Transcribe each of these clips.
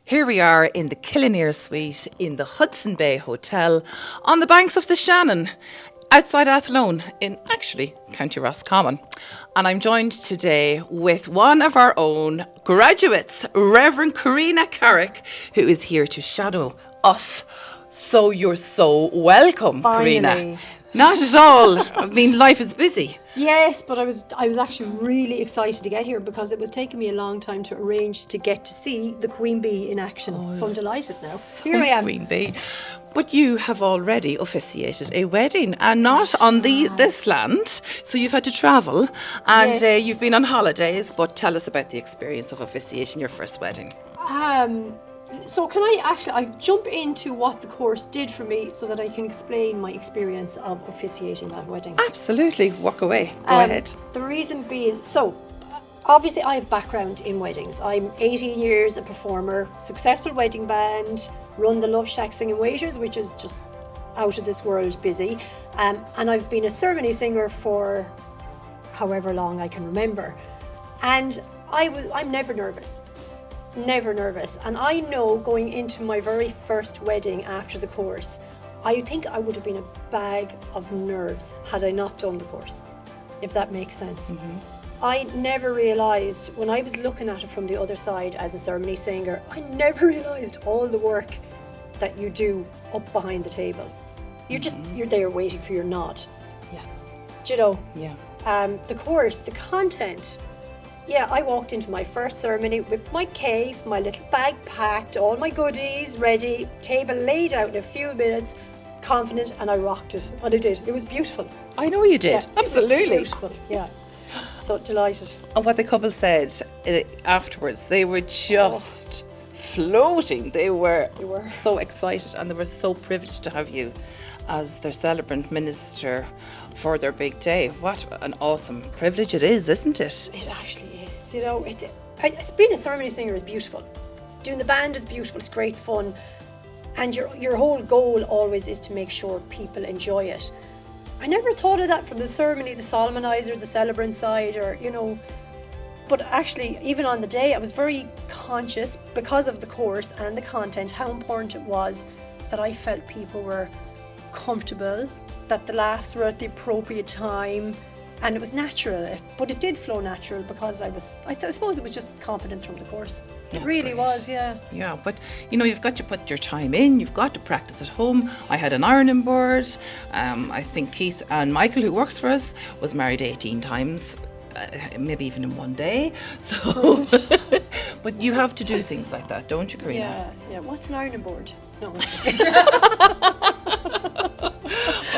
Here we are in the Killinear Suite in the Hodson Bay Hotel on the banks of the Shannon, outside Athlone in actually County Roscommon. And I'm joined today with one of our own graduates, Reverend Corina Carrick, who is here to shadow us. So you're so welcome, Finally. Corina. Not at all. I mean, life is busy. Yes, but I was actually really excited to get here because it was taking me a long time to arrange to get to see the Queen Bee in action. So I'm delighted now. Here I am. Queen Bee. But you have already officiated a wedding, and not on this land. So you've had to travel, and Yes. you've been on holidays. But tell us about the experience of officiating your first wedding. So can I jump into what the course did for me so that I can explain my experience of officiating that wedding? Absolutely. Walk away. Go ahead. The reason being, obviously I have background in weddings. I'm 18 years a performer, successful wedding band, run the Love Shack Singing Waiters, which is just out of this world busy. And I've been a ceremony singer for however long I can remember. And I'm never nervous. Never nervous. And I know going into my very first wedding after the course, I think I would have been a bag of nerves had I not done the course, if that makes sense. Mm-hmm. I never realised, when I was looking at it from the other side as a ceremony singer, I never realised all the work that you do up behind the table. You're there waiting for your nod. Yeah. Do you know? Yeah. The course, the content. Yeah, I walked into my first ceremony with my case, my little bag packed, all my goodies ready, table laid out in a few minutes, confident, and I rocked it. And I did. It was beautiful. I know you did. Yeah, Absolutely. It was beautiful, yeah. So delighted. And what the couple said afterwards, they were just floating. They were so excited, and they were so privileged to have you as their celebrant minister for their big day. What an awesome privilege it is, isn't it? It actually is. You know, being a ceremony singer is beautiful. Doing the band is beautiful. It's great fun. And your whole goal always is to make sure people enjoy it. I never thought of that from the ceremony, the solemniser, the celebrant side, or, you know. But actually, even on the day, I was very conscious, because of the course and the content, how important it was that I felt people were comfortable, that the laughs were at the appropriate time, and it was natural. But it did flow natural because I suppose it was just confidence from the course. It really was, yeah. Yeah, but you know, you've got to put your time in, you've got to practice at home. I had an ironing board. I think Keith and Michael, who works for us, was married 18 times. Maybe even in one day. So, but you have to do things like that, don't you, Corina? Yeah. What's an ironing board? No.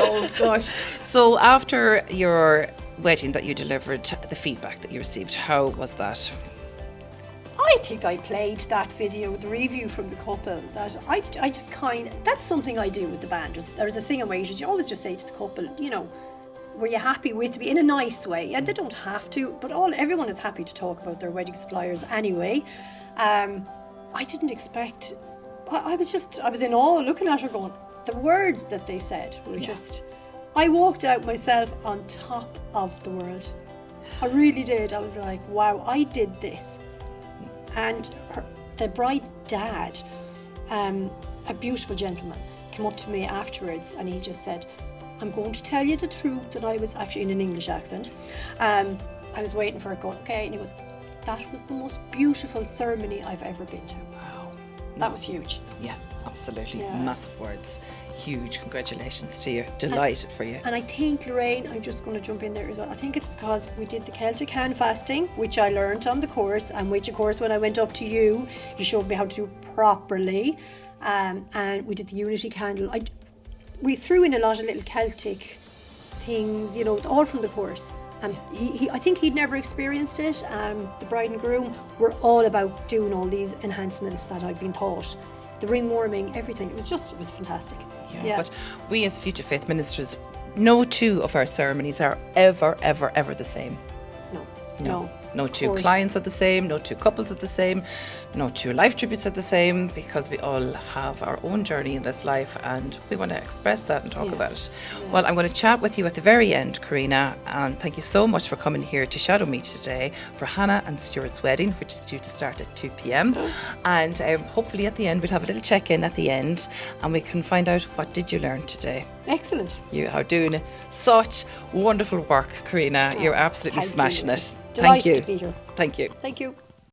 Oh gosh. So after your wedding that you delivered, the feedback that you received, how was that? I think I played that video, the review from the couple, that I just that's something I do with the band, or the singing waiters. You always just say to the couple, you know, were you happy with me, in a nice way? And they don't have to, but everyone is happy to talk about their wedding suppliers anyway. I didn't expect, I was in awe looking at her going, the words that they said were just, I walked out myself on top of the world. I really did. I was like, wow, I did this. And the bride's dad, a beautiful gentleman, came up to me afterwards and he just said, I'm going to tell you the truth. And I was actually in an English accent. I was waiting for it going, okay. And he goes, that was the most beautiful ceremony I've ever been to. Wow. That was huge. Yeah, absolutely. Yeah. Massive words. Huge congratulations to you. Delighted for you. And I think, Lorraine, I'm just going to jump in there as well. I think it's because we did the Celtic hand fasting, which I learned on the course, and which, of course, when I went up to you showed me how to do properly. And we did the unity candle. We threw in a lot of little Celtic things, you know, all from the course. And I think he'd never experienced it. The bride and groom were all about doing all these enhancements that I'd been taught. The ring warming, everything. It was fantastic. Yeah. But we as FuturFaith ministers, no two of our ceremonies are ever the same. No. No two course. clients are the same, no two couples are the same, no two life tributes are the same, because we all have our own journey in this life, and we want to express that and talk about it. Well, I'm going to chat with you at the very end, Corina, and thank you so much for coming here to shadow me today for Hannah and Stuart's wedding, which is due to start at 2 p.m. And hopefully at the end we'll have a little check-in at the end, and we can find out what did you learn today. Excellent. You are doing such wonderful work, Corina. You're absolutely Thank smashing you. it. Thank Delighted you. to be here. Thank you. Thank you.